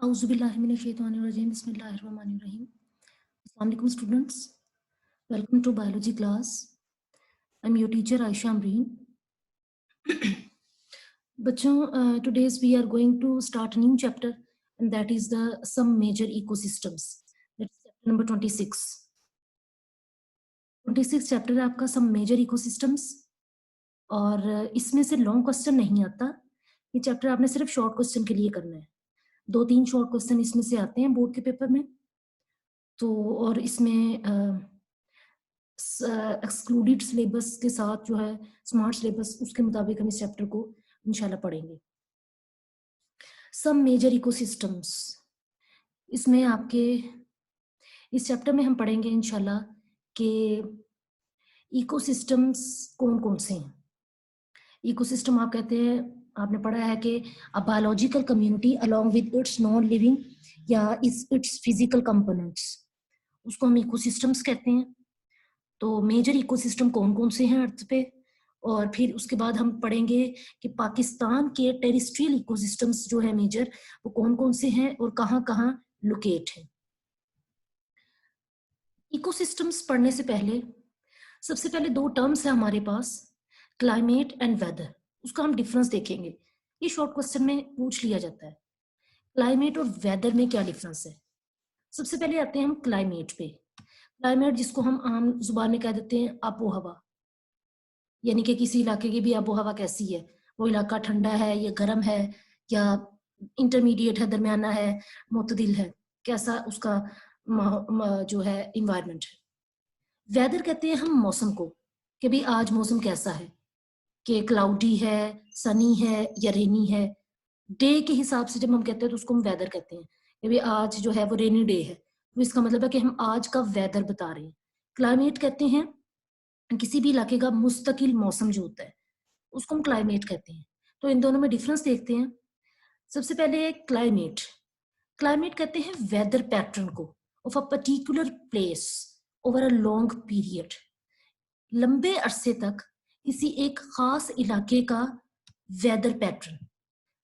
Auzubillahiminash-shaytanir-rajim. Bismillahir-rahmanir-rahim. Assalamualaikum students. Welcome to biology class. I'm your teacher Aisha Amreen. बच्चों, today's we are going to start a new chapter and that is the some major ecosystems. That's chapter number 26. 26 chapter है आपका some major ecosystems और इसमें से long question नहीं आता. ये chapter आपने सिर्फ शॉर्ट क्वेश्चन के लिए करना है. 2-3 शॉर्ट क्वेश्चन इसमें से आते हैं बोर्ड के पेपर में. तो और इसमें एक्सक्लूडेड सिलेबस के साथ जो है स्मार्ट सिलेबस उसके मुताबिक हम इस चैप्टर को इंशाल्लाह पढ़ेंगे. सम मेजर इकोसिस्टम्स, इसमें आपके इस चैप्टर में हम पढ़ेंगे इंशाल्लाह कि इकोसिस्टम्स कौन कौन से हैं. इकोसिस्टम आप कहते हैं, आपने पढ़ा है कि a biological community along with its non living या इट्स फिजिकल कंपोनेंट्स, उसको हम इकोसिस्टम्स कहते हैं. तो मेजर इकोसिस्टम कौन कौन से हैं अर्थ पे, और फिर उसके बाद हम पढ़ेंगे कि पाकिस्तान के टेरिस्ट्रियल इकोसिस्टम्स जो है मेजर वो कौन कौन से हैं और कहाँ कहाँ लोकेट हैं. इकोसिस्टम्स पढ़ने से पहले सबसे पहले दो टर्म्स है हमारे पास, क्लाइमेट एंड वेदर. उसका हम डिफरेंस देखेंगे. ये शॉर्ट क्वेश्चन में पूछ लिया जाता है, क्लाइमेट और वेदर में क्या डिफरेंस है. सबसे पहले आते हैं हम क्लाइमेट पे. क्लाइमेट जिसको हम आम जुबान में कह देते हैं आबो हवा, यानी कि किसी इलाके की भी आबो हवा कैसी है, वो इलाका ठंडा है या गर्म है या इंटरमीडिएट है, दरमियाना है, मुतदिल है, कैसा उसका जो है इन्वायरमेंट है. वेदर कहते हैं हम मौसम को, कि भाई आज मौसम कैसा है, कि क्लाउडी है, सनी है या रेनी है. डे के हिसाब से जब हम कहते हैं तो उसको हम वेदर कहते हैं कि भाई आज जो है वो रेनी डे है, तो इसका मतलब है कि हम आज का वेदर बता रहे हैं. क्लाइमेट कहते हैं किसी भी इलाके का मुस्तकिल मौसम जो होता है उसको हम क्लाइमेट कहते हैं. तो इन दोनों में डिफरेंस देखते हैं. सबसे पहले क्लाइमेट. क्लाइमेट कहते हैं वेदर पैटर्न को of a particular place over a long period. लंबे अरसे तक किसी एक खास इलाके का वेदर पैटर्न,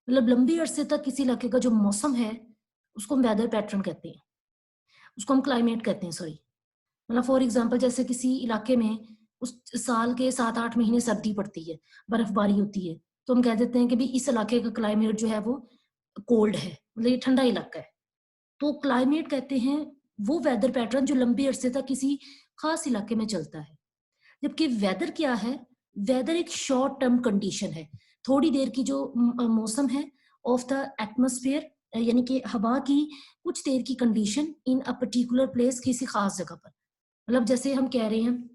मतलब लंबे अरसे तक किसी इलाके का जो मौसम है उसको हम वेदर पैटर्न कहते हैं, उसको हम क्लाइमेट कहते हैं. सॉरी, मतलब फॉर एग्जांपल जैसे किसी इलाके में उस साल के 7-8 महीने सर्दी पड़ती है, बर्फबारी होती है, तो हम कह देते हैं कि भाई इस इलाके का क्लाइमेट जो है वो कोल्ड है, मतलब ये ठंडा इलाका है. तो क्लाइमेट कहते हैं वो वेदर पैटर्न जो लंबे अरसे तक किसी खास इलाके में चलता है. जबकि वेदर क्या है, वेदर एक शॉर्ट टर्म कंडीशन है, थोड़ी देर की जो मौसम है ऑफ द एटमॉस्फेयर, यानी कि हवा की कुछ देर की condition in a particular place, किसी खास जगह पर. मतलब जैसे हम कह रहे हैं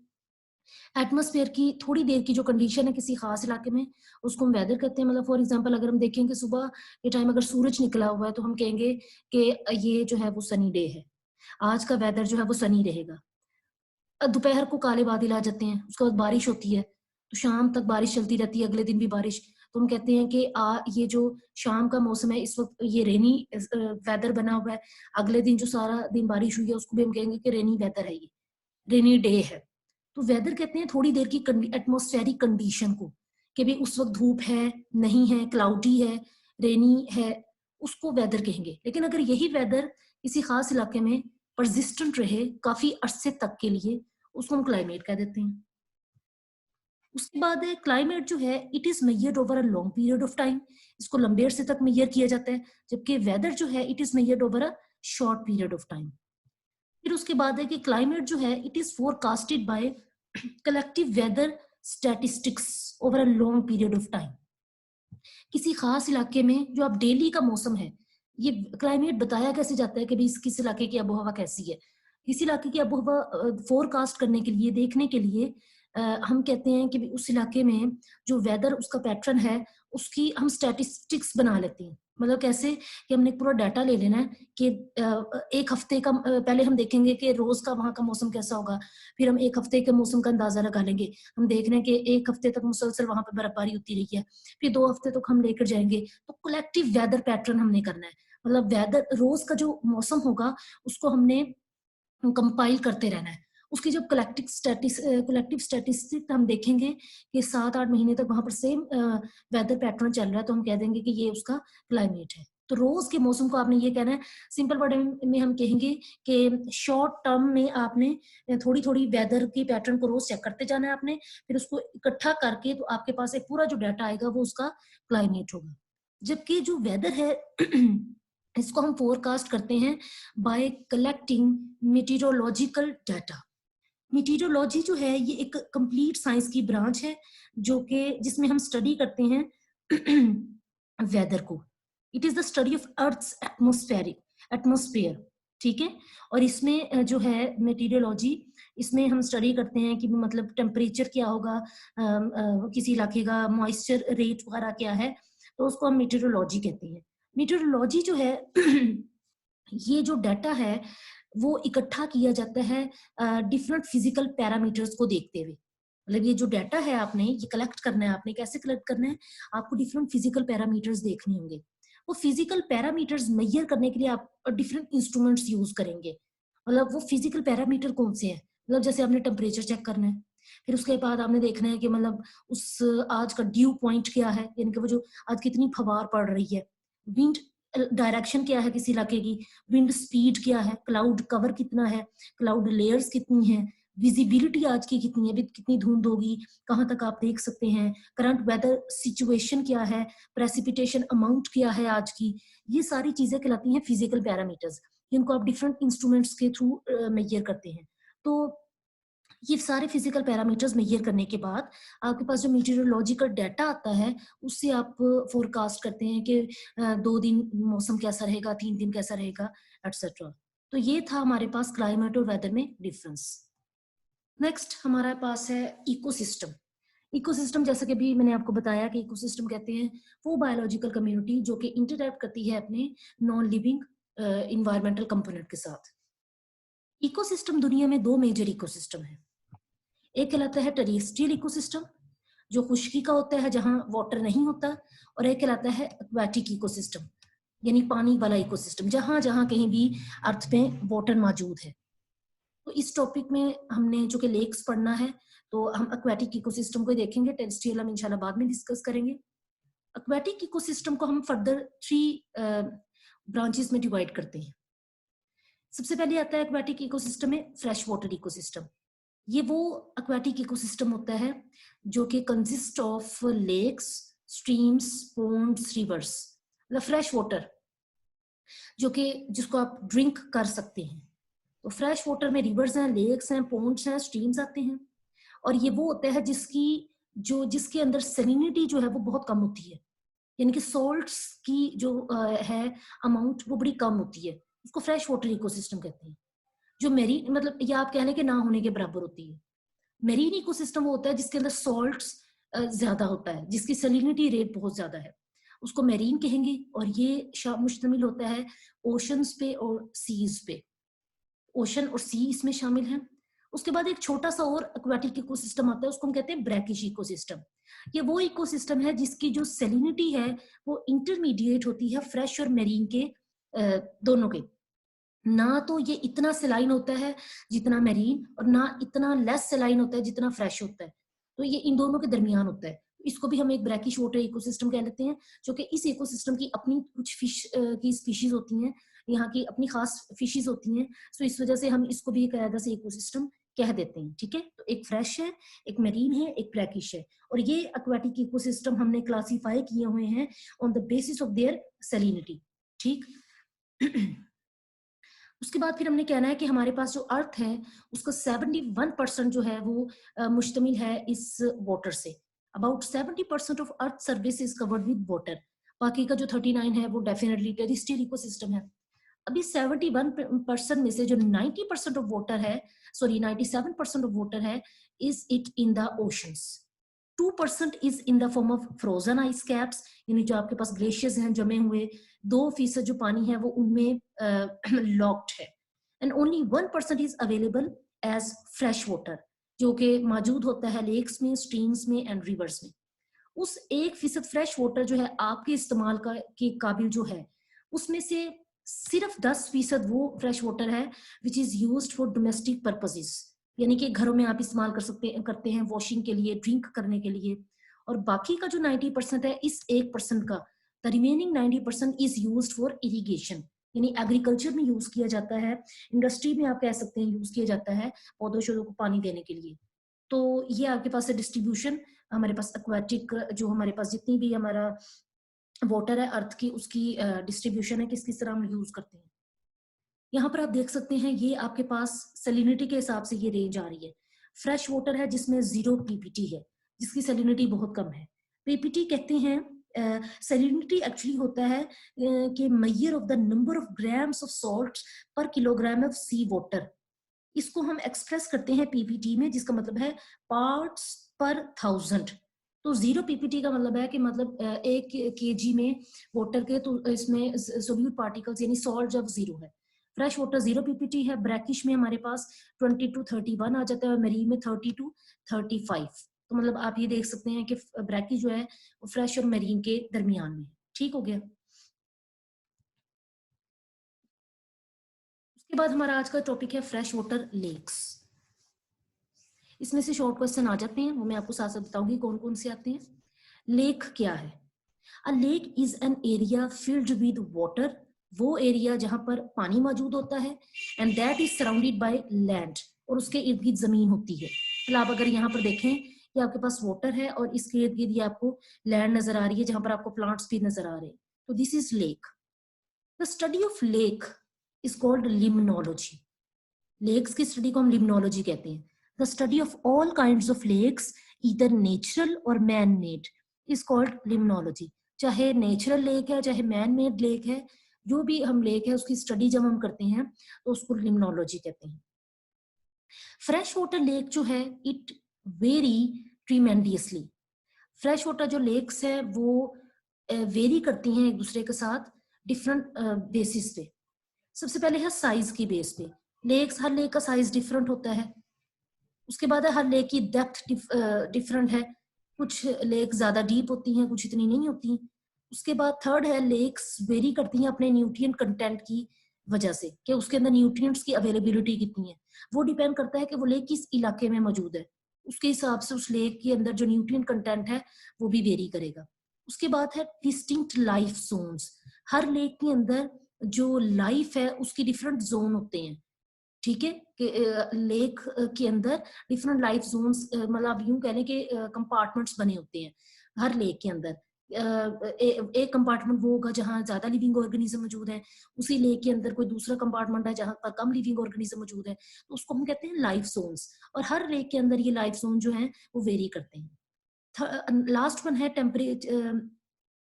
एटमॉस्फेयर की थोड़ी देर की जो कंडीशन है किसी खास इलाके में, उसको हम वेदर कहते हैं. मतलब फॉर एग्जांपल अगर हम देखेंगे सुबह के टाइम अगर सूरज निकला हुआ है तो हम कहेंगे कि ये जो है वो सनी डे है, आज का वेदर जो है वो सनी रहेगा. दोपहर को काले बादल आ जाते हैं, उसके बाद बारिश होती है, तो शाम तक बारिश चलती रहती है, अगले दिन भी बारिश. तो हम कहते हैं कि ये जो शाम का मौसम है इस वक्त ये रेनी वेदर बना हुआ है, अगले दिन जो सारा दिन बारिश हुई है उसको भी हम कहेंगे कि रेनी वेदर है, ये रेनी डे है. तो वेदर कहते हैं थोड़ी देर की एटमॉस्फेरिक कंडीशन को, कि भाई उस वक्त धूप है, नहीं है, क्लाउडी है, रेनी है, उसको वेदर कहेंगे. लेकिन अगर यही वेदर किसी खास इलाके में परसिस्टेंट रहे काफी अरसे तक के लिए, उसको हम क्लाइमेट कह देते हैं. उसके बाद क्लाइमेट जो है it is measured over a long period of time, इसको लंबे अरसे तक मेजर किया जाता है. जबकि वेदर जो है it is measured over a short period of time. फिर उसके बाद है कि क्लाइमेट जो है it is forecasted by collective weather statistics over a long period of time. किसी खास इलाके में जो अब डेली का मौसम है, ये क्लाइमेट बताया कैसे जाता है कि भाई किस इलाके की आबोहवा कैसी है. इस इलाके की आबोहवा फोरकास्ट करने के लिए, देखने के लिए हम कहते हैं कि उस इलाके में जो वेदर उसका पैटर्न है उसकी हम स्टैटिस्टिक्स बना लेते हैं. मतलब कैसे कि हमने पूरा डाटा ले लेना है कि एक हफ्ते का पहले हम देखेंगे कि रोज का वहां का मौसम कैसा होगा, फिर हम एक हफ्ते के मौसम का अंदाजा लगा लेंगे. हम देख रहे हैं कि एक हफ्ते तक मुसलसल वहां पर बर्फबारी होती रही है, फिर 2 हफ्ते तक हम लेकर जाएंगे, तो कलेक्टिव वेदर पैटर्न हमने करना है. मतलब वेदर रोज का जो मौसम होगा उसको हमने कंपाइल करते रहना है. उसकी जब कलेक्टिव स्टैटिस्टिक हम देखेंगे कि 7-8 महीने तक वहां पर सेम वेदर पैटर्न चल रहा है, तो हम कह देंगे कि ये उसका क्लाइमेट है. तो रोज के मौसम को आपने ये कहना है, सिंपल वर्ड में हम कहेंगे कि शॉर्ट टर्म में आपने थोड़ी थोड़ी वेदर की पैटर्न को रोज चेक करते जाना है आपने, फिर उसको इकट्ठा करके तो आपके पास एक पूरा जो डाटा आएगा वो उसका क्लाइमेट होगा। जबकि जो वेदर है इसको हम फोरकास्ट करते हैं बाय कलेक्टिंग मीटेरोलॉजिकल डाटा। मीटेरोलॉजी जो है ये एक कंप्लीट साइंस की ब्रांच है जो कि जिसमें हम स्टडी करते हैं वेदर को। It is the study of earth's atmosphere, ठीक है। और इसमें जो है मीटेरोलॉजी, इसमें हम स्टडी करते हैं कि मतलब टेम्परेचर क्या होगा, किसी इलाके का मॉइस्चर रेट वगैरह क्या है, तो उसको हम मीटेरोलॉजी कहते हैं। मीटेरोलॉजी जो है ये जो डाटा है वो इकट्ठा किया जाता है डिफरेंट फिजिकल पैरामीटर्स को देखते हुए। मतलब ये जो डाटा है आपने ये कलेक्ट करना है, आपने कैसे कलेक्ट करना है, आपको डिफरेंट फिजिकल पैरामीटर्स देखने होंगे। वो फिजिकल पैरामीटर्स मेजर करने के लिए आप डिफरेंट इंस्ट्रूमेंट्स यूज करेंगे। मतलब वो फिजिकल पैरामीटर कौन से हैं, मतलब जैसे आपने टेम्परेचर चेक करना है, फिर उसके बाद आपने देखना है कि मतलब उस आज का ड्यू पॉइंट क्या है, यानी कि वो जो आज कितनी फवार पड़ रही है, विंड डायरेक्शन क्या है किसी इलाके की, विंड स्पीड क्या है, क्लाउड कवर कितना है, क्लाउड लेयर्स कितनी है, विजिबिलिटी आज की कितनी है, कितनी धुंध होगी, कहाँ तक आप देख सकते हैं, करंट वेदर सिचुएशन क्या है, प्रेसिपिटेशन अमाउंट क्या है आज की। ये सारी चीजें कहलाती हैं फिजिकल पैरामीटर्स, जिनको आप डिफरेंट इंस्ट्रूमेंट्स के थ्रू मेजर करते हैं। तो ये सारे फिजिकल पैरामीटर्स मेजर करने के बाद आपके पास जो मीटेरोलॉजिकल डाटा आता है उससे आप फोरकास्ट करते हैं कि 2 दिन मौसम कैसा रहेगा, 3 दिन कैसा रहेगा, एटसेट्रा। तो ये था हमारे पास क्लाइमेट और वेदर में डिफरेंस। नेक्स्ट हमारे पास है इकोसिस्टम। इकोसिस्टम जैसा कि अभी मैंने आपको बताया कि इकोसिस्टम कहते हैं वो बायोलॉजिकल कम्युनिटी जो कि इंटरैक्ट करती है अपने नॉन लिविंग इन्वायरमेंटल कंपोनेंट के साथ। इकोसिस्टम दुनिया में 2 मेजर इकोसिस्टम है। एक कहलाता है टेरेस्ट्रियल इकोसिस्टम जो खुश्की का होता है जहां वाटर नहीं होता, और एक कहलाता है एक्वाटिक इकोसिस्टम यानी पानी वाला इकोसिस्टम जहां जहां कहीं भी अर्थ पे वाटर मौजूद है। तो इस टॉपिक में हमने जो कि लेक्स पढ़ना है तो हम एक्वाटिक इकोसिस्टम को देखेंगे, टेरेस्ट्रियल हम इंशाल्लाह बाद में डिस्कस करेंगे। एक्वाटिक इकोसिस्टम को हम फर्दर 3 ब्रांचेस में डिवाइड करते हैं। सबसे पहले आता है एक्वाटिक इकोसिस्टम में फ्रेश वाटर इकोसिस्टम। ये वो एक्वाटिक इकोसिस्टम होता है जो कि consist of lakes, streams, ponds, rivers, मतलब फ्रेश वाटर जो कि जिसको आप ड्रिंक कर सकते हैं। तो फ्रेश वाटर में रिवर्स हैं, लेक्स हैं, पोन्ड्स हैं, स्ट्रीम्स आते हैं। और ये वो होता है जिसके अंदर सैलिनिटी जो है वो बहुत कम होती है, यानी कि सॉल्ट्स की जो है अमाउंट वो बड़ी कम होती है, उसको फ्रेश वाटर इकोसिस्टम कहते हैं। जो मेरीन मतलब ये आप कह लें कि ना होने के बराबर होती है। मेरीन इकोसिस्टम वो होता है जिसके अंदर सॉल्ट्स ज्यादा होता है, जिसकी सैलिनिटी रेट बहुत ज्यादा है, उसको मेरीन कहेंगे। और ये मुश्तमिल होता है ओशंस पे और सीज पे, ओशन और सी इसमें शामिल हैं। उसके बाद एक छोटा सा और एक्वाटिक इकोसिस्टम आता है, उसको हम कहते हैं ब्रैकिश इकोसिस्टम। ये वो इकोसिस्टम है जिसकी जो सैलिनिटी है वो इंटरमीडिएट होती है फ्रेश और मेरीन के दोनों के। ना तो ये इतना सेलाइन होता है जितना मेरीन, और ना इतना लेस सेलाइन होता है जितना फ्रेश होता है, तो ये इन दोनों के दरमियान होता है। इसको भी हम एक ब्रैकिश वाटर इकोसिस्टम कह लेते हैं, जो कि इस इकोसिस्टम की अपनी कुछ फिश की स्पीशीज होती हैं, यहाँ की अपनी खास फिशेज होती हैं, तो इस वजह से हम इसको भी एक अलग से इकोसिस्टम कह देते हैं। ठीक है, तो एक फ्रेश है, एक मेरीन है, एक ब्रैकिश है, और ये एक्वाटिक इकोसिस्टम हमने क्लासीफाई किए हुए हैं on the basis of their salinity. ठीक उसके बाद फिर हमने कहना है कि हमारे पास जो अर्थ है उसका 71% जो है वो मुश्तमिल है इस वाटर से। About 70% of earth surface is covered with water. बाकी का जो 39 है वो डेफिनेटली टेरेस्ट्रियल इकोसिस्टम है। अभी 71% में से जो 90% ऑफ वाटर है, सॉरी 97% ऑफ वाटर है, is it in the oceans. 2% is in the form of frozen ice caps, यानी जो आपके पास ग्लेशियर्स हैं जमे हुए, 2% जो पानी है वो उनमें लॉक्ड है। And only 1% is available as fresh water, जो कि मौजूद होता है लेक्स में, स्ट्रीम्स में एंड रिवर्स में। उस 1% फ्रेश वाटर जो है आपके इस्तेमाल के काबिल जो है, उसमें से सिर्फ 10% वो फ्रेश वाटर है which is used for domestic purposes, यानी कि घरों में आप इस्तेमाल करते हैं वॉशिंग के लिए, ड्रिंक करने के लिए। और बाकी का जो 90% है, इस 1% का the remaining 90% is used for irrigation, यानी एग्रीकल्चर में यूज किया जाता है, इंडस्ट्री में आप कह सकते हैं यूज किया जाता है पौधों शोधों को पानी देने के लिए। तो ये आपके पास है डिस्ट्रीब्यूशन, हमारे पास एक्वाटिक जो हमारे पास जितनी भी हमारा वाटर है अर्थ की, उसकी डिस्ट्रीब्यूशन है, किस किस तरह हम यूज करते हैं। यहाँ पर आप देख सकते हैं ये आपके पास सैलिनिटी के हिसाब से ये रेंज आ रही है। फ्रेश वाटर है जिसमें 0 पीपीटी है, जिसकी सैलिनिटी बहुत कम है। पीपीटी कहते हैं, सैलिनिटी एक्चुअली होता है कि measure of the number of grams of salt पर किलोग्राम ऑफ सी वाटर। इसको हम एक्सप्रेस करते हैं पीपीटी में, जिसका मतलब है पार्ट्स पर 1000। तो 0 पीपीटी का मतलब है कि मतलब 1 केजी में वाटर के तो इसमें सोल्यूट पार्टिकल्स यानी सॉल्ट जब 0 है। फ्रेश वाटर 0 पीपीटी है। ब्रैकिश में हमारे पास 20 to 31 आ जाता है और मरीन में 30 to 35। तो मतलब आप ये देख सकते हैं कि ब्रैकिश जो है वो फ्रेश और मरीन के दरमियान में। ठीक हो गया। उसके बाद हमारा आज का टॉपिक है फ्रेश वाटर लेक्स। इसमें से शॉर्ट क्वेश्चन आ जाते हैं, वो मैं आपको साथ साथ बताऊंगी कौन कौन से आते हैं। लेक क्या है? अ lake is an area filled with water, वो एरिया जहां पर पानी मौजूद होता है, and that is surrounded by land, और उसके इर्द गिर्द जमीन होती है। मतलब आप अगर यहाँ पर देखें कि आपके पास वाटर है और इसके इर्द गिर्द ये आपको लैंड नजर आ रही है जहां पर आपको प्लांट्स भी नजर आ रहे हैं। तो this is lake. The study of lake is called limnology. Lakes की स्टडी को हम लिम्नोलॉजी कहते हैं। The study of all kinds of lakes either natural और man made is called limnology. चाहे नेचुरल लेक है चाहे मैन मेड लेक है, जो भी हम लेक है उसकी स्टडी जब हम करते हैं तो उसको लिम्नोलॉजी कहते हैं। फ्रेश वाटर लेक जो है इट वेरी ट्रीमेंडियसली। फ्रेश वाटर जो लेक्स है वो वेरी करती हैं एक दूसरे के साथ डिफरेंट बेसिस पे। सबसे पहले है साइज की बेस पे। लेक्स, हर लेक का साइज डिफरेंट होता है। उसके बाद है हर लेक की डेप्थ डिफरेंट है। कुछ लेक ज्यादा डीप होती हैं, कुछ इतनी नहीं होती। उसके बाद थर्ड है लेक्स वेरी करती हैं अपने न्यूट्रिएंट कंटेंट की वजह से, कि उसके अंदर न्यूट्रिएंट्स की अवेलेबिलिटी कितनी है। वो डिपेंड करता है कि वो लेक किस इलाके में मौजूद है, उसके हिसाब से उस लेक के अंदर जो न्यूट्रिएंट कंटेंट है वो भी वेरी करेगा। उसके बाद है डिस्टिंक्ट लाइफ जोन्स। हर लेक के अंदर जो लाइफ है उसकी डिफरेंट जोन होते हैं। ठीक है, कि लेक के अंदर डिफरेंट लाइफ जोन्स, मतलब यूं कहने के कंपार्टमेंट्स बने होते हैं हर लेक के अंदर। एक कंपार्टमेंट वो होगा जहां ज्यादा लिविंग ऑर्गेनिज्म मौजूद है, उसी लेक के अंदर कोई दूसरा कंपार्टमेंट है जहां पर कम लिविंग ऑर्गेनिज्म मौजूद है, तो उसको हम कहते हैं लाइफ जोन्स। और हर लेक के अंदर ये लाइफ जोन जो है वो वेरी करते हैं। लास्ट वन है टेम्परेचर।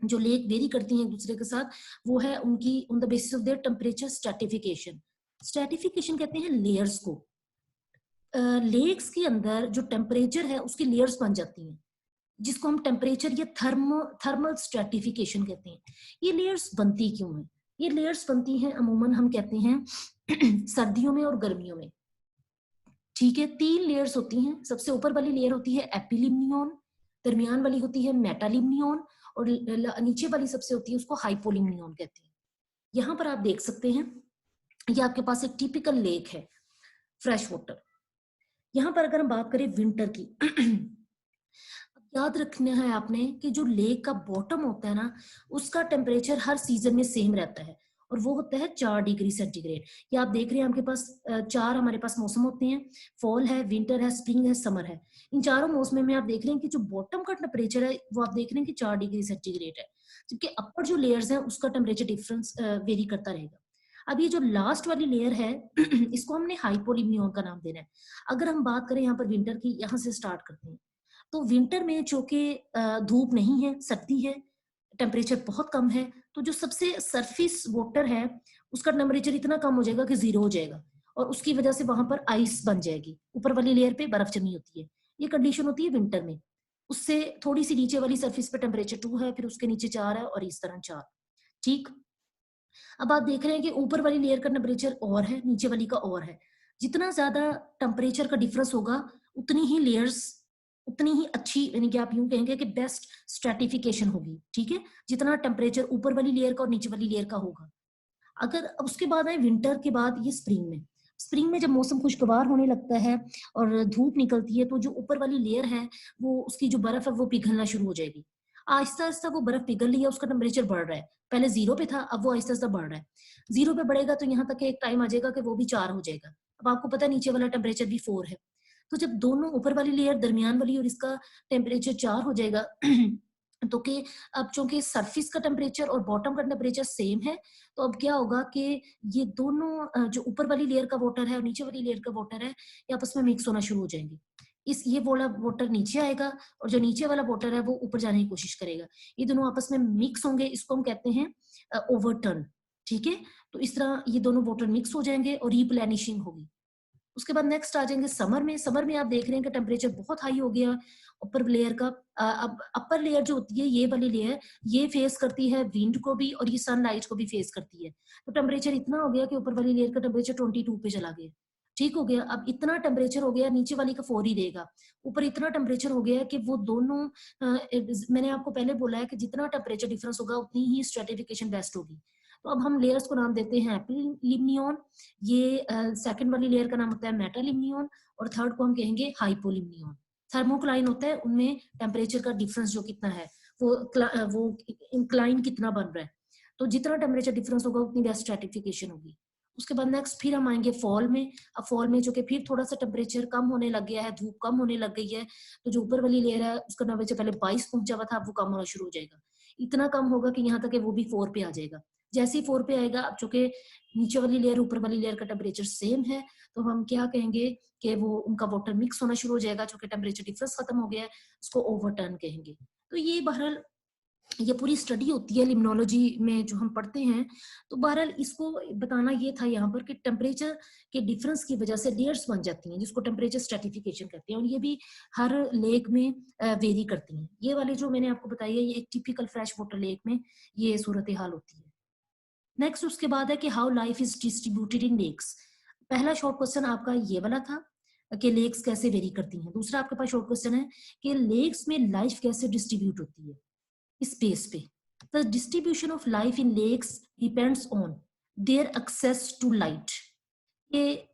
जो लेक वेरी करती हैं एक दूसरे के साथ, वो है उनकी on the basis of their temperature stratification. Stratification कहते हैं लेयर्स को। लेक्स के अंदर जो टेम्परेचर है उसकी लेयर्स बन जाती हैं, जिसको हम टेम्परेचर या थर्मल स्ट्रेटिफिकेशन कहते हैं। ये लेयर्स बनती क्यों है? ये लेयर्स बनती हैं अमूमन हम कहते हैं सर्दियों में और गर्मियों में। ठीक है, 3 लेयर्स होती हैं। सबसे ऊपर वाली लेयर होती है एपिलिम्नियन, दरमियान वाली होती है मेटालिम्नियन, और नीचे वाली सबसे होती है उसको हाइपोलिम्नियन कहते हैं। यहाँ पर आप देख सकते हैं ये आपके पास एक टिपिकल लेक है फ्रेश वाटर। यहाँ पर अगर हम बात करें विंटर की, याद रखना है आपने कि जो लेक का बॉटम होता है ना, उसका टेम्परेचर हर सीजन में सेम रहता है, और वो होता है 4 डिग्री सेंटीग्रेड। ये आप देख रहे हैं आपके पास 4 हमारे पास मौसम होते हैं, फॉल है, विंटर है, स्प्रिंग है, समर है। इन चारों मौसम में आप देख रहे हैं कि जो बॉटम का टेम्परेचर है वो आप देख रहे हैं कि 4 डिग्री सेंटीग्रेड है, जबकि अपर जो लेयर्स है उसका टेम्परेचर डिफरेंस वेरी करता रहेगा। अब ये जो लास्ट वाली लेयर है इसको हमने हाइपोलिम्नियन का नाम देना है। अगर हम बात करें यहाँ पर विंटर की, यहाँ से स्टार्ट करते हैं। तो विंटर में चूंकि धूप नहीं है, सर्दी है, टेम्परेचर बहुत कम है, तो जो सबसे सरफेस वाटर है उसका टेम्परेचर इतना कम हो जाएगा कि 0 हो जाएगा, और उसकी वजह से वहां पर आइस बन जाएगी, ऊपर वाली लेयर पे बर्फ जमी होती है। ये कंडीशन होती है विंटर में। उससे थोड़ी सी नीचे वाली सरफेस पे टेम्परेचर 2 है, फिर उसके नीचे 4 है, और इस तरह 4। ठीक। अब आप देख रहे हैं कि ऊपर वाली लेयर का टेम्परेचर और है, नीचे वाली का और है। जितना ज्यादा टेम्परेचर का डिफरेंस होगा उतनी ही लेयर्स, उतनी ही अच्छी, यानी कि आप यूं कहेंगे कि बेस्ट स्ट्रेटिफिकेशन होगी। ठीक है, जितना टेम्परेचर ऊपर वाली लेयर का और नीचे वाली लेयर का होगा। अगर उसके बाद है विंटर के बाद ये स्प्रिंग में। स्प्रिंग में जब मौसम खुशगवार होने लगता है और धूप निकलती है, तो जो ऊपर वाली लेयर है वो, उसकी जो बर्फ है वो पिघलना शुरू हो जाएगी। आहिस्ता आहिस्ता वो बर्फ पिघल रही है, उसका टेम्परेचर बढ़ रहा है, पहले 0 पे था, अब वो आहिस्ता आहिस्ता बढ़ रहा है। 0 पे बढ़ेगा तो यहाँ तक एक टाइम आ जाएगा कि वो भी 4 हो जाएगा। अब आपको पता है नीचे वाला टेम्परेचर भी 4 है। तो जब दोनों ऊपर वाली लेयर, दरमियान वाली और इसका टेम्परेचर 4 हो जाएगा तो कि अब चूंकि सरफेस का टेम्परेचर और बॉटम का टेम्परेचर सेम है, तो अब क्या होगा कि ये दोनों जो ऊपर वाली लेयर का वाटर है और नीचे वाली लेयर का वाटर है, ये आपस में मिक्स होना शुरू हो जाएंगे। ये वाला वाटर नीचे आएगा और जो नीचे वाला वाटर है वो ऊपर जाने की कोशिश करेगा। ये दोनों आपस में मिक्स होंगे, इसको हम कहते हैं ओवरटर्न। ठीक है, तो इस तरह ये दोनों वाटर मिक्स हो जाएंगे और रिप्लेनिशिंग होगी। उसके बाद नेक्स्ट आ जाएंगे समर में। समर में आप देख रहे हैं कि टेम्परेचर बहुत हाई हो गया ऊपर लेयर का। अब अपर लेयर जो होती है, ये वाली लेयर, ये फेस करती है विंड को भी और ये सनलाइट को भी फेस करती है। तो टेम्परेचर इतना हो गया कि ऊपर वाली लेयर का टेम्परेचर 22 पे चला गया। ठीक हो गया। अब इतना टेम्परेचर हो गया, नीचे वाली का 4 ही रहेगा। ऊपर इतना टेम्परेचर हो गया कि वो दोनों मैंने आपको पहले बोला है कि जितना टेम्परेचर डिफरेंस होगा उतनी ही स्ट्रेटिफिकेशन बेस्ट होगी। तो अब हम लेयर्स को नाम देते हैं एपिलिम्नियन। ये सेकंड वाली लेयर का नाम होता है मेटालिम्नियन और थर्ड को हम कहेंगे हाइपोलिम्नियन। थर्मोक्लाइन होता है, उनमें टेम्परेचर का डिफरेंस जो कितना है, वो इंक्लाइन कितना बन रहा है। तो जितना टेम्परेचर डिफरेंस होगा उतनी बेस्ट स्ट्रेटिफिकेशन होगी। उसके बाद नेक्स्ट फिर हम आएंगे फॉल में। अब फॉल में जो कि फिर थोड़ा सा टेम्परेचर कम होने लग गया है, धूप कम होने लग गई है, तो जो ऊपर वाली लेयर है उसका टेम्परेचर पहले 22 पहुंचा हुआ था, अब वो कम होना शुरू हो जाएगा। इतना कम होगा कि यहाँ तक वो भी 4 पे आ जाएगा। जैसे ही 4 पे आएगा, अब चूंकि नीचे वाली लेयर ऊपर वाली लेयर का टेम्परेचर सेम है, तो हम क्या कहेंगे कि वो उनका वाटर मिक्स होना शुरू हो जाएगा। चूंकि टेम्परेचर डिफरेंस खत्म हो गया है, उसको ओवरटर्न कहेंगे। तो ये बहरहाल ये पूरी स्टडी होती है लिम्नोलॉजी में जो हम पढ़ते हैं। तो बहरहाल इसको बताना ये था यहाँ पर कि टेम्परेचर के डिफरेंस की वजह से लेयर्स बन जाती हैं, जिसको टेम्परेचर स्ट्रेटिफिकेशन कहते हैं, और ये भी हर लेक में वेरी करती हैं। ये वाले जो मैंने आपको बताई है, ये एक टिपिकल फ्रेश वाटर लेक में ये सूरत हाल होती है। नेक्स्ट उसके बाद है कि how life is distributed in lakes. पहला शॉर्ट क्वेश्चन आपका ये वाला था कि लेक्स कैसे वेरी करती हैं। दूसरा आपके पास शॉर्ट क्वेश्चन है कि लेक्स में लाइफ कैसे डिस्ट्रीब्यूट होती है स्पेस पे। The distribution of life in lakes depends on their access to light. ये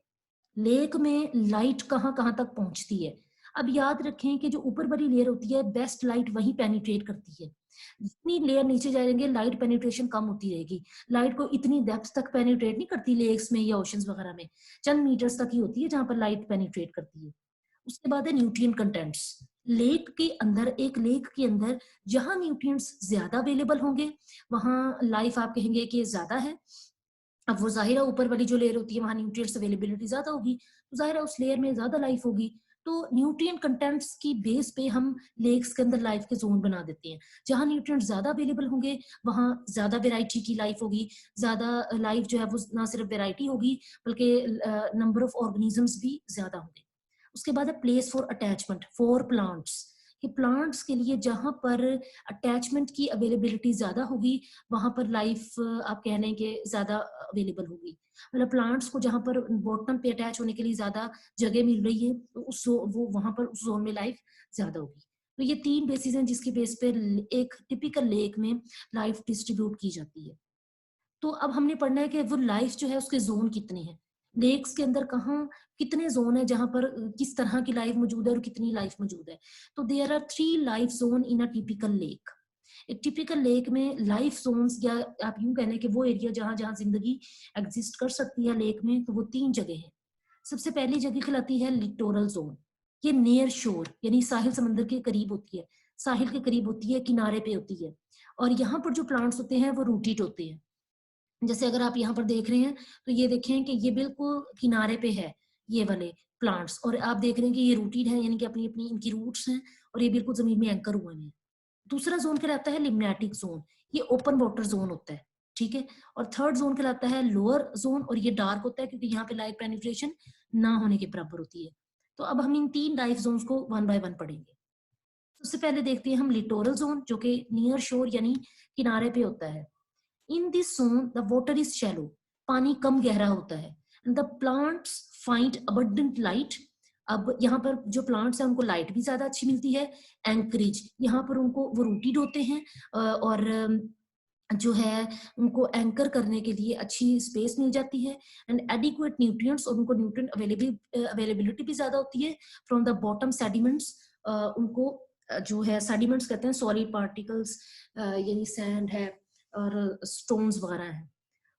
लेक में लाइट कहाँ कहाँ तक पहुंचती है। अब याद रखें कि जो ऊपर वाली लेयर होती है, बेस्ट लाइट वहीं पेनिट्रेट करती है। जितनी लेयर नीचे जाएंगे लाइट पेनिट्रेशन कम होती रहेगी। लाइट को इतनी डेप्थ तक पेनिट्रेट नहीं करती लेक्स में या ओशंस वगैरह में, चंद मीटर्स तक ही होती है जहां पर लाइट पेनिट्रेट करती है। उसके बाद है न्यूट्रिएंट कंटेंट्स। लेक के अंदर, एक लेक के अंदर जहां न्यूट्रिएंट्स ज्यादा अवेलेबल होंगे वहां लाइफ आप कहेंगे कि ज्यादा है। अब वो जाहिर है ऊपर वाली जो लेयर होती है वहां न्यूट्रिएंट्स अवेलेबिलिटी ज्यादा होगी, तो जाहिर है उस लेयर में ज्यादा लाइफ होगी। तो न्यूट्रिएंट कंटेंट्स की बेस पे हम लेक्स के अंदर लाइफ के जोन बना देते हैं। जहां न्यूट्रिएंट्स ज्यादा अवेलेबल होंगे वहां ज्यादा वेराइटी की लाइफ होगी। ज्यादा लाइफ जो है वो ना सिर्फ वेराइटी होगी बल्कि नंबर ऑफ ऑर्गेनिजम्स भी ज्यादा होंगे। उसके बाद है place for attachment for plants. कि प्लांट्स के लिए जहां पर अटैचमेंट की अवेलेबिलिटी ज्यादा होगी वहां पर लाइफ आप कह लें कि ज्यादा अवेलेबल होगी। मतलब प्लांट्स को जहां पर बॉटम पे अटैच होने के लिए ज्यादा जगह मिल रही है, तो वो वहां पर उस जोन में लाइफ ज्यादा होगी। तो ये 3 बेसिस हैं जिसकी बेस पे एक टिपिकल लेक में लाइफ डिस्ट्रीब्यूट की जाती है। तो अब हमने पढ़ना है कि वो लाइफ जो है उसके जोन कितने हैं, लेक्स के अंदर कहाँ कितने जोन है जहां पर किस तरह की लाइफ मौजूद है और कितनी लाइफ मौजूद है। तो there are 3 life zone in a typical lake. एक टिपिकल लेक में लाइफ जोन्स, या आप यूं कह लें कि वो एरिया जहां जहां जिंदगी एग्जिस्ट कर सकती है लेक में, तो वो 3 जगह है। सबसे पहली जगह कहलाती है लिटोरल जोन। ये नियर शोर यानी साहिल समंदर के करीब होती है, साहिल के करीब होती है, किनारे पे होती है। और यहाँ पर जो प्लांट्स होते हैं वो रूटेड होते हैं। जैसे अगर आप यहाँ पर देख रहे हैं तो ये देखें कि ये बिल्कुल किनारे पे है ये वाले प्लांट्स, और आप देख रहे हैं कि ये रूटेड है यानी कि अपनी अपनी इनकी रूट्स हैं और ये बिल्कुल जमीन में एंकर हुए हैं। दूसरा जोन कहलाता है लिम्नेटिक जोन, ये ओपन वाटर जोन होता है। ठीक है। और थर्ड जोन कहलाता है लोअर जोन, और ये डार्क होता है क्योंकि यहाँ पे लाइट पेनिट्रेशन ना होने के बराबर होती है। तो अब हम इन 3 लाइफ जोन्स को वन बाय वन पढ़ेंगे। सबसे पहले देखते हैं हम लिटोरल जोन, जो कि नियर शोर यानी किनारे पे होता है। In this zone the water is shallow, पानी कम गहरा होता है। The plants find abundant light. अब यहाँ पर जो प्लांट्स हैं उनको लाइट भी ज्यादा अच्छी मिलती है। एंकरेज, यहाँ पर उनको वो रूटेड होते हैं और जो है उनको एंकर करने के लिए अच्छी स्पेस मिल जाती है। एंड एडिक्वेट न्यूट्रिएंट्स, और उनको न्यूट्रिएंट अवेलेबिलिटी भी ज्यादा होती है फ्रॉम द बॉटम सेडिमेंट्स। उनको जो है सेडिमेंट्स कहते हैं, सॉलिड पार्टिकल्स, यानी सैंड है और स्टोन्स वगैरह हैं,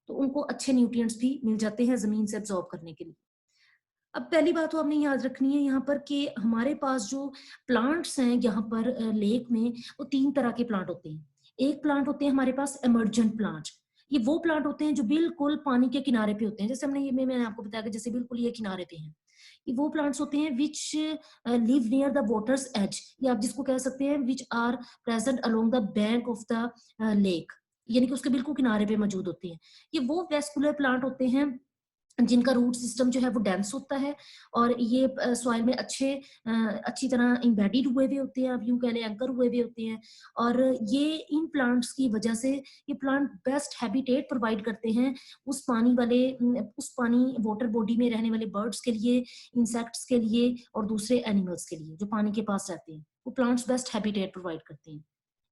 तो उनको अच्छे न्यूट्रिएंट्स भी मिल जाते हैं जमीन से एब्जॉर्ब करने के लिए। अब पहली बात तो आपने याद रखनी है यहाँ पर कि हमारे पास जो प्लांट्स हैं यहाँ पर लेक में, वो 3 तरह के प्लांट होते हैं। एक प्लांट होते हैं हमारे पास इमर्जेंट प्लांट। ये वो प्लांट होते हैं जो बिल्कुल पानी के किनारे पे होते हैं, जैसे मैंने आपको बताया कि जैसे बिल्कुल ये किनारे पे हैं। ये वो प्लांट्स होते हैं which live near the water's edge, या आप जिसको कह सकते हैं which are present along the bank of the lake, यानी कि उसके बिल्कुल किनारे पे मौजूद होते हैं। ये वो वेस्कुलर प्लांट होते हैं जिनका रूट सिस्टम जो है वो डेंस होता है, और ये सॉइल में अच्छी तरह इम्बेडेड हुए हुए होते हैं, आप यूं कह लें एंकर हुए हुए होते हैं। और ये इन प्लांट्स की वजह से ये प्लांट बेस्ट हैबिटेट प्रोवाइड करते हैं उस पानी वाटर बॉडी में रहने वाले बर्ड्स के लिए, इंसेक्ट्स के लिए और दूसरे एनिमल्स के लिए जो पानी के पास रहते हैं। वो प्लांट्स बेस्ट हैबिटेट प्रोवाइड करते हैं।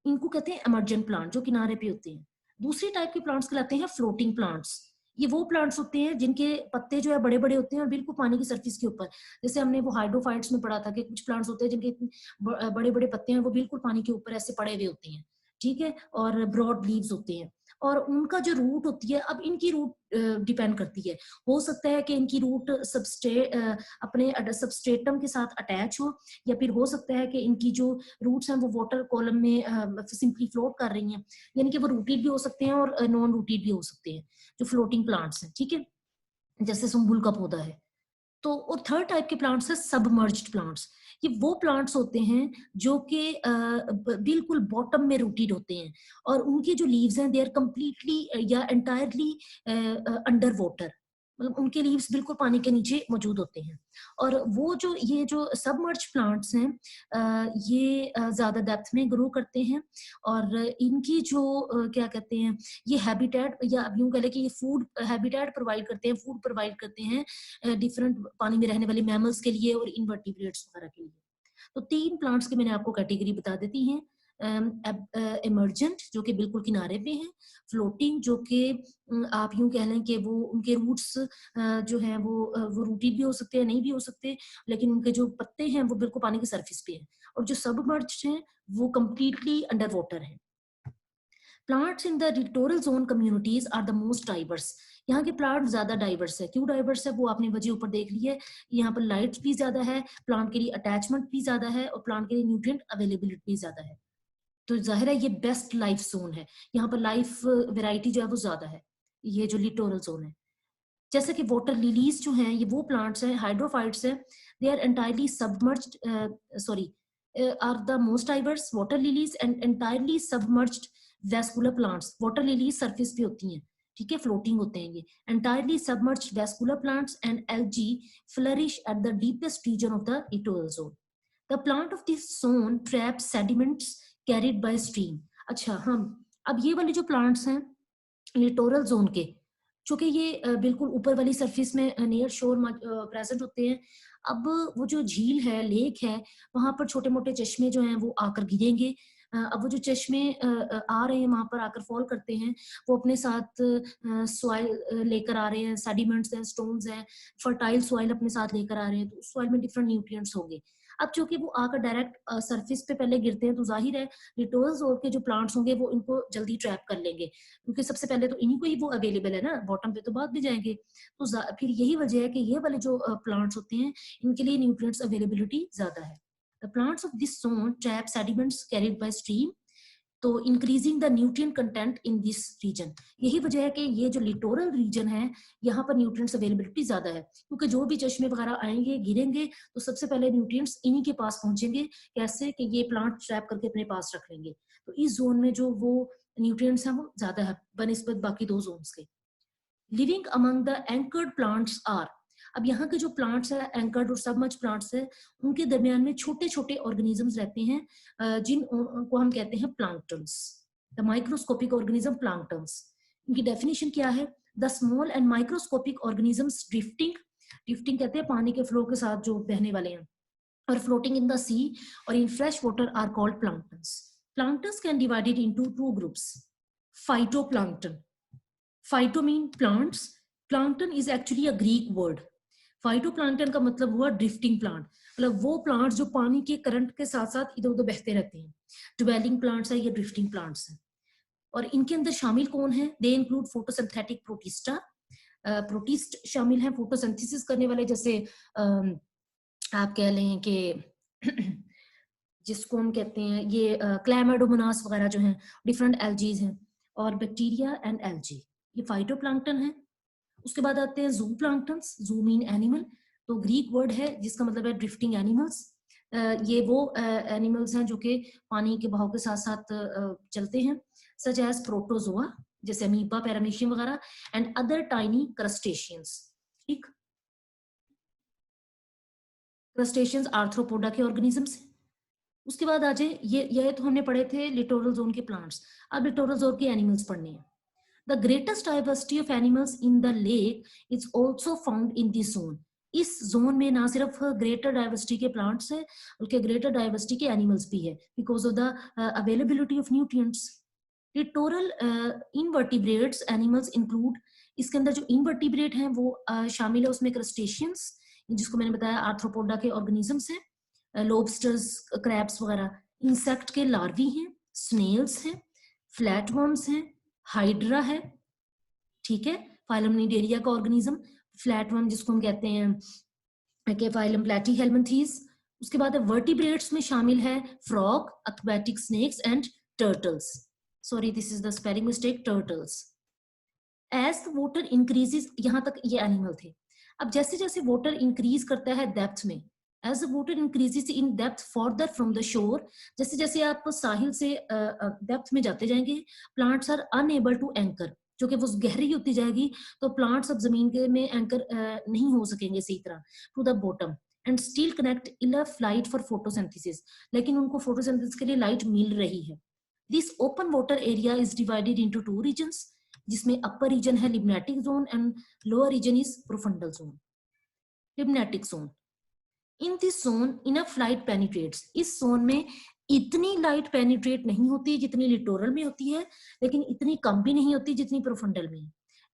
इनको कहते हैं इमर्जेंट प्लांट, जो किनारे पे होते हैं। दूसरी टाइप के प्लांट्स कहलाते हैं फ्लोटिंग प्लांट्स। ये वो प्लांट्स होते हैं जिनके पत्ते जो है बड़े बड़े होते हैं और बिल्कुल पानी की सरफेस के ऊपर। जैसे हमने वो हाइड्रोफाइट्स में पढ़ा था कि कुछ प्लांट्स होते हैं जिनके बड़े बड़े पत्ते हैं, वो बिल्कुल पानी के ऊपर ऐसे पड़े हुए होते हैं, ठीक है, और ब्रॉड लीव्स होते हैं। और उनका जो रूट होती है, अब इनकी रूट डिपेंड करती है। हो सकता है कि इनकी रूट अपने सबस्ट्रेटम के साथ अटैच हो, या फिर हो सकता है कि इनकी जो रूट्स हैं वो वाटर कॉलम में सिंपली फ्लोट कर रही हैं, यानी कि वो रूटेड भी हो सकते हैं और नॉन रूटेड भी हो सकते हैं, जो फ्लोटिंग प्लांट्स हैं, ठीक है, जैसे सुम्बुल का पौधा है। तो और थर्ड टाइप के प्लांट्स है सबमर्ज्ड प्लांट्स। ये वो प्लांट्स होते हैं जो कि बिल्कुल बॉटम में रूटेड होते हैं, और उनके जो लीव्स हैं दे आर कंप्लीटली या एंटायरली अंडर वाटर, मतलब उनके लीव्स बिल्कुल पानी के नीचे मौजूद होते हैं। और ये जो सबमर्ज प्लांट्स हैं, ये ज्यादा डेप्थ में ग्रो करते हैं, और इनकी जो क्या कहते हैं, ये हैबिटेट, या अब यूं कह लें कि ये फूड हैबिटेट प्रोवाइड करते हैं, फूड प्रोवाइड करते हैं डिफरेंट पानी में रहने वाले मैमल्स के लिए और इनवर्टिब्रेट्स वगैरह के लिए। तो 3 प्लांट्स की मैंने आपको कैटेगरी बता देती हैं। इमर्जेंट जो कि बिल्कुल किनारे पे हैं, फ्लोटिंग जो कि आप यूं कह लें कि वो उनके रूट्स जो हैं वो रूटेड भी हो सकते हैं, नहीं भी हो सकते, लेकिन उनके जो पत्ते हैं वो बिल्कुल पानी की सरफेस पे हैं, और जो सबमर्ज्ड हैं वो कंप्लीटली अंडर वाटर हैं। Plants in the littoral zone communities are the most diverse. यहाँ के प्लांट ज्यादा डाइवर्स है। क्यों डाइवर्स है वो आपने वजह ऊपर देख ली है। यहाँ पर लाइट भी ज्यादा है, प्लांट के लिए अटैचमेंट भी ज्यादा है, और प्लांट के लिए न्यूट्रिएंट अवेलेबिलिटी भी ज्यादा है। तो जाहिर है ये बेस्ट लाइफ जोन है, यहाँ पर लाइफ वेराइटी जो है वो ज्यादा है, ये जो लिटोरल जोन है। जैसे कि वाटर लिलीज जो हैं, ये वो प्लांट्स हैं, हाइड्रोफाइट्स हैं, they are entirely submerged, sorry, are the most diverse water lilies and entirely submerged vascular plants. Water lilies surface पे होती हैं, ठीक है, फ्लोटिंग होते हैं ये। Entirely submerged vascular plants and algae flourish at the deepest region of the littoral zone. The plant of this zone trap sediments carried by stream. अच्छा, हम अब ये वाले जो प्लांट्स हैं लिटोरल जोन के, चूंकि ये बिल्कुल ऊपर वाली सरफेस में नियर शोर प्रेजेंट होते हैं। अब वो जो झील है, लेक है, वहां पर छोटे मोटे चश्मे जो हैं वो आकर गिरेंगे। अब वो जो चश्मे आ रहे हैं वहां पर आकर फॉल करते हैं, वो अपने साथ सॉइल लेकर आ रहे हैं, सेडिमेंट्स हैं, स्टोन्स हैं, फर्टाइल सॉइल अपने साथ लेकर आ रहे हैं, तो उस सॉइल में डिफरेंट न्यूट्रिएंट्स होंगे। अब चूंकि वो आकर डायरेक्ट सरफेस पे पहले गिरते हैं, तो जाहिर है लिटोरल जोन के जो प्लांट्स होंगे वो इनको जल्दी ट्रैप कर लेंगे, क्योंकि सबसे पहले तो इन्हीं को ही वो अवेलेबल है ना, बॉटम पे तो बाद भी जाएंगे। तो फिर यही वजह है कि ये वाले जो प्लांट्स होते हैं इनके लिए न्यूट्रिएंट्स अवेलेबिलिटी ज्यादा है। The plants of this zone trap sediments carried by stream, तो increasing the nutrient content in this region. यही वजह है कि ये जो लिटोरल रीजन है यहाँ पर न्यूट्रिएंट्स अवेलेबिलिटी ज्यादा है, क्योंकि जो भी चश्मे वगैरह आएंगे गिरेंगे तो सबसे पहले न्यूट्रिएंट्स इन्हीं के पास पहुंचेंगे। कैसे कि ये प्लांट ट्रैप करके अपने पास रख लेंगे। तो इस जोन में जो वो न्यूट्रिएंट्स हैं वो ज्यादा है बनिस्बत बाकी 2 जोन्स के। Living among the anchored plants are, अब यहाँ के जो प्लांट्स है एंकर्ड और सबमर्ज प्लांट्स है, उनके दरमियान में छोटे छोटे ऑर्गेनिजम्स रहते हैं जिन को हम कहते हैं planktons. The microscopic organism planktons. इनकी डेफिनेशन क्या है? The small and microscopic organisms drifting, drifting कहते हैं पानी के फ्लो के साथ जो बहने वाले हैं, और फ्लोटिंग इन द सी और in fresh water are called planktons. Planktons can divided into 2 groups. Phytoplankton, phyto mean plants, plankton is actually a Greek word. Phytoplankton का मतलब हुआ ड्रिफ्टिंग प्लांट, मतलब वो प्लांट जो पानी के करंट के साथ साथ इधर उधर बहते रहते हैं। ड्वेलिंग प्लांट्स है, ये ड्रिफ्टिंग प्लांट्स हैं। और इनके अंदर शामिल कौन है? They include photosynthetic protista, protist शामिल हैं फोटोसिंथेसिस करने वाले, जैसे आप कह लें कि जिसको हम कहते हैं ये क्लैमाडोमोनास वगैरह जो हैं, डिफरेंट एल्जीज हैं, और बैक्टीरिया एंड एल्जी, ये फाइटोप्लैंक्टन है। उसके बाद आते हैं जू प्लांक्टन्स, जू मीन एनिमल, तो ग्रीक वर्ड है जिसका मतलब है ड्रिफ्टिंग एनिमल्स। ये वो एनिमल्स हैं जो कि पानी के बहाव के साथ साथ चलते हैं, सच एज प्रोटोजोआ, जैसे अमीबा, पैरामीशियम वगैरह, एंड अदर टाइनी क्रस्टेशियंस। ठीक, क्रस्टेशियंस आर्थ्रोपोडा के ऑर्गेनिजम्स। उसके बाद आ जाए, ये तो हमने पढ़े थे लिटोरल जोन के प्लांट्स। अब लिटोरल जोन के एनिमल्स पढ़ने हैं। The greatest diversity of animals in the lake is also found in this zone. इस जोन में ना सिर्फ ग्रेटर डाइवर्सिटी के प्लांट्स है, बल्कि ग्रेटर डाइवर्सिटी के एनिमल्स भी है, because of the availability of nutrients. Littoral invertebrates animals include, इसके अंदर जो इनवर्टिब्रेट हैं वो शामिल है उसमें क्रस्टेशियंस, जिसको मैंने बताया आर्थ्रोपोडा के ऑर्गेनिजम्स हैं, लोबस्टर्स, क्रैब्स वगैरह, इंसेक्ट के लार्वी हैं, स्नेल्स हैं, फ्लैटवर्म्स हैं, हाइड्रा है, ठीक है, फाइलम निडेरिया का ऑर्गेनिज्म, फ्लैटवर्म जिसको हम कहते हैं के फाइलम प्लेटीहेल्मिंथीज। उसके बाद वर्टिब्रेट्स में शामिल है frog, aquatic snakes and turtles. Sorry, this is the spelling mistake, turtles. As the water increases, यहां तक ये एनिमल थे। अब जैसे जैसे वाटर इंक्रीज करता है डेप्थ में, as the water increases in depth further from the shore, जैसे जैसे आप साहिल से डेप्थ में जाते जाएंगे, plants are unable to anchor, जो कि वो गहरी होती जाएगी तो प्लांट्स अब जमीन के में एंकर नहीं हो सकेंगे सही तरह to the bottom, and still connect enough light for photosynthesis, लेकिन उनको फोटोसिंथेसिस के लिए लाइट मिल रही है। This open water area is divided into two regions, जिसमें अपर रीजन है limnetic zone and lower region is profundal zone. Limnetic zone, in this zone enough light penetrates, इस जोन में इतनी लाइट पेनिट्रेट नहीं होती जितनी लिटोरल में होती है, लेकिन इतनी कम भी नहीं होती जितनी प्रोफंडल में है,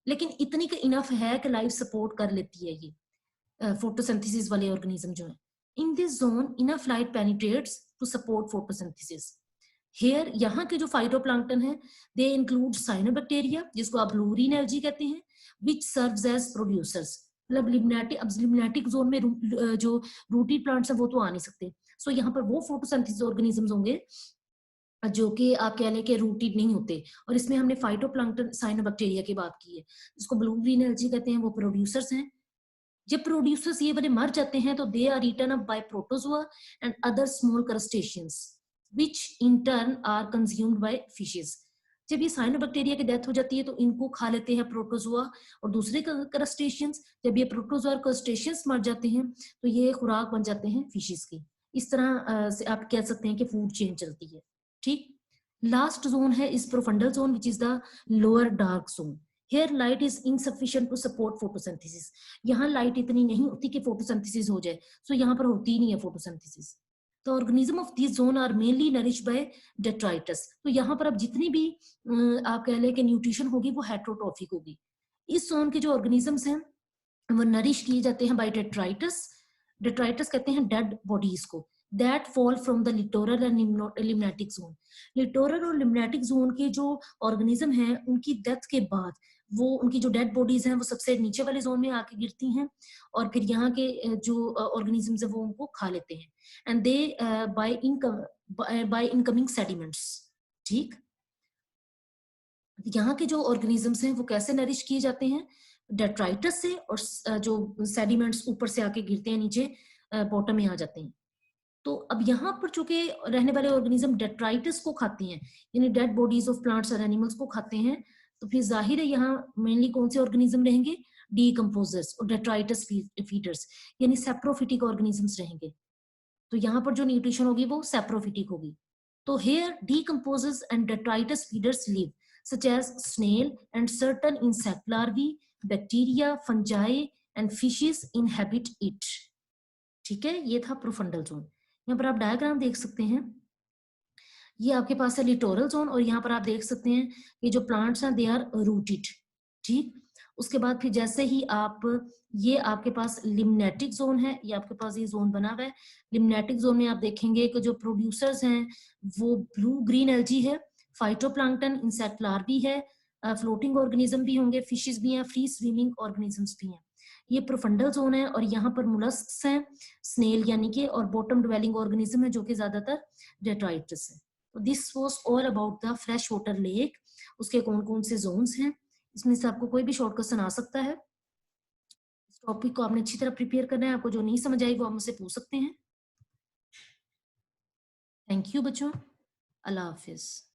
लेकिन इतनी का इनफ है कि लाइफ सपोर्ट कर लेती है ये फोटोसिंथेसिस वाले ऑर्गेनिज्म जो है। In this zone enough light penetrates to support photosynthesis. Here, यहाँ के जो फाइटोप्लैंक्टन है, दे इंक्लूड साइनोबैक्टीरिया, जिसको आप ब्लू ग्रीन एल्गी कहते हैं, विच सर्व्स एज प्रोड्यूसर्स, मतलब लिम्नेटिक जोन में जो रूटेड प्लांट्स है वो तो आ नहीं सकते, सो यहाँ पर वो फोटोसिंथेसिस ऑर्गेनिजम्स होंगे जो कि आप कह लें कि रूटेड नहीं होते। और इसमें हमने फाइटोप्लैंक्टन साइनोबैक्टीरिया की बात की है, जिसको ब्लू ग्रीन एल्गी कहते हैं, वो प्रोड्यूसर्स हैं। जब प्रोड्यूसर्स ये वाले मर जाते हैं तो they are eaten up by protozoa and other small crustaceans which in turn are consumed by fishes। जब ये साइनोबैक्टीरिया की डेथ हो जाती है तो इनको खा लेते हैं प्रोटोजोआ और दूसरे क्रस्टेशियंस। जब ये प्रोटोजोआ और क्रस्टेशियंस मर जाते हैं तो ये खुराक बन जाते हैं फिशेस की। इस तरह से आप कह सकते हैं कि फूड चेन चलती है। ठीक, लास्ट जोन है is profundal zone which is the lower dark zone. Here light is insufficient to support photosynthesis, यहाँ लाइट इतनी नहीं होती कि फोटोसिंथेसिस हो जाए, सो यहाँ पर होती ही नहीं है फोटोसिंथेसिस। तो organism of this zone are mainly nourish by detritus. तो यहाँ पर अब जितनी भी आप कह लें कि न्यूट्रिशन होगी वो हेट्रोट्रॉफिक होगी। इस जोन के जो ऑर्गेनिजम्स हैं वो नरिश किए जाते हैं बाय डेट्राइटस। डेट्राइटस कहते हैं डेड बॉडीज को, that fall from the littoral and limnetic zone. Littoral और लिम्नेटिक जोन के जो ऑर्गेनिज्म हैं उनकी डेथ के बाद वो उनकी जो डेड बॉडीज हैं वो सबसे नीचे वाले जोन में आके गिरती हैं और फिर यहाँ के जो ऑर्गेनिजम्स हैं वो उनको खा लेते हैं, and they by incoming sediments. ठीक, यहाँ के जो ऑर्गेनिजम्स हैं वो कैसे नरिश किए जाते हैं? डेट्राइटस से, और जो सेडिमेंट्स ऊपर से आके गिरते हैं नीचे बॉटम में आ जाते हैं। तो अब यहाँ पर चूंकि रहने वाले ऑर्गेनिज्म डेट्राइटस को खाते हैं, यानी डेड बॉडीज ऑफ प्लांट्स और एनिमल्स को खाते हैं, तो फिर जाहिर है यहाँ मेनली कौन से ऑर्गेनिज्म रहेंगे? डीकम्पोजर्स और डेट्राइटस फीडर्स, यानी सेप्रोफिटिक ऑर्गेनिजम्स रहेंगे। तो यहाँ पर जो न्यूट्रिशन होगी वो सेप्रोफिटिक होगी। तो here decomposers and detritus feeders live such as snail and certain insect larvae, bacteria, fungi and fishes inhabit it। ठीक है, ये था प्रोफंडल जोन। यहाँ पर आप डायग्राम देख सकते हैं, ये आपके पास है लिटोरल जोन और यहाँ पर आप देख सकते हैं ये जो प्लांट्स हैं दे आर रूटेड। ठीक, उसके बाद फिर जैसे ही आप, ये आपके पास लिम्नेटिक जोन है, ये आपके पास ये जोन बना हुआ है। लिम्नेटिक जोन में आप देखेंगे कि जो प्रोड्यूसर्स हैं वो ब्लू ग्रीन एल्जी है, फाइटोप्लैंक्टन, इंसेक्ट लार्वी है, फ्लोटिंग ऑर्गेनिज्म भी होंगे, फिशेस भी हैं, फ्री स्विमिंग ऑर्गेनिजम्स भी हैं। ये प्रोफंडल जोन है और यहाँ पर मोलस्क्स हैं, स्नेल यानी कि, और बॉटम ड्वेलिंग ऑर्गेनिज्म है जो कि ज्यादातर डेट्राइटस है। तो this was all about the fresh water lake, उसके कौन कौन से जोन्स हैं। इसमें से आपको कोई भी शॉर्ट क्वेश्चन आ सकता है। इस टॉपिक को आपने अच्छी तरह प्रिपेयर करना है, आपको जो नहीं समझ आई वो आप मुझसे पूछ सकते हैं। थैंक यू बच्चों, अल्लाह हाफिज।